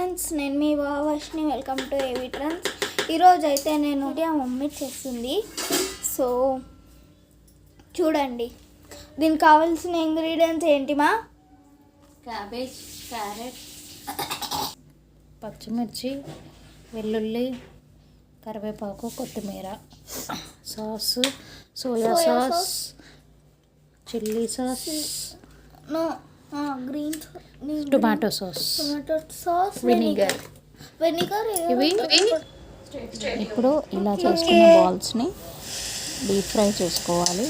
Friends, నేను మీ వాష్ని. Welcome to ఏవి trends. ఈరోజు అయితే నేను మమ్మీ చేస్తుంది. సో చూడండి, దీనికి కావాల్సిన ఇంగ్రీడియంట్స్ ఏంటి మా? క్యాబేజ్, క్యారెట్, పచ్చిమిర్చి, వెల్లుల్లి, కరివేపాకు, కొత్తిమీర, sauce, soya sauce, chilli sauce, green tomato sauce, vinegar. ఇవి ఇప్పుడు ఇలా చేసుకున్న బాల్స్ని డీప్ ఫ్రై చేసుకోవాలి.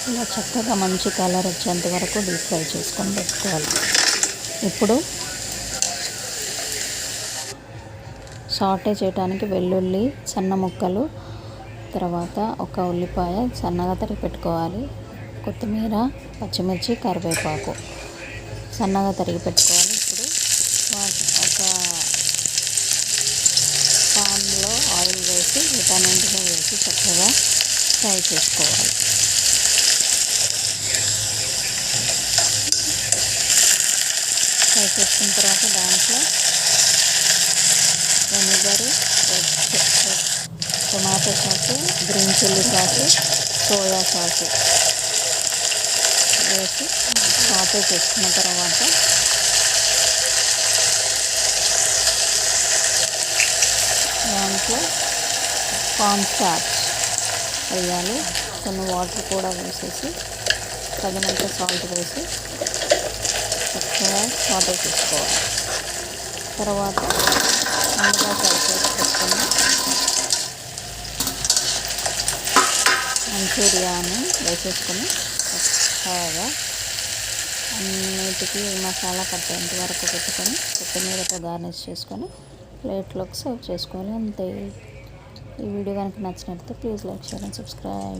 ఇలా చక్కగా మంచి కలర్ వచ్చేంత వరకు డీప్ ఫ్రై చేసుకొని పెట్టుకోవాలి. ఇప్పుడు సాటే చేయడానికి వెల్లుల్లి సన్న ముక్కలు, తర్వాత ఒక ఉల్లిపాయ సన్నగా తరిగి పెట్టుకోవాలి. కొత్తిమీర, పచ్చిమిర్చి, కరివేపాకు సన్నగా తరిగి పెట్టుకోవాలి. ఇప్పుడు ఒక పాన్లో ఆయిల్ వేసి వీటన్నింటిని వేసి చక్కగా ఫ్రై చేసుకోవాలి. ఫ్రై చేసుకున్న తర్వాత దాంట్లో vinegar, tomato sauce, green chilli sauce, soya sauce వేసి సాటే చేసుకున్న తర్వాత దాంట్లో కార్న్ స్టార్చ్ వేయాలి. కొన్ని వాటర్ కూడా వేసేసి తగినంత సాల్ట్ వేసి చక్కగా సాటే చేసుకోవాలి. తర్వాత ముందుగా ఫ్రై చేసి పెట్టుకున్న మంచూరియాని వేసేసుకొని చక్కగా అన్నిటికీ మసాలా పట్టేంత వరకు పెట్టుకొని కొత్తిమీరతో గార్నిష్ చేసుకొని ప్లేట్లోకి సర్వ్ చేసుకోవాలి. అంతే. ఈ వీడియో కనుక నచ్చినట్లయితే please like, share and subscribe.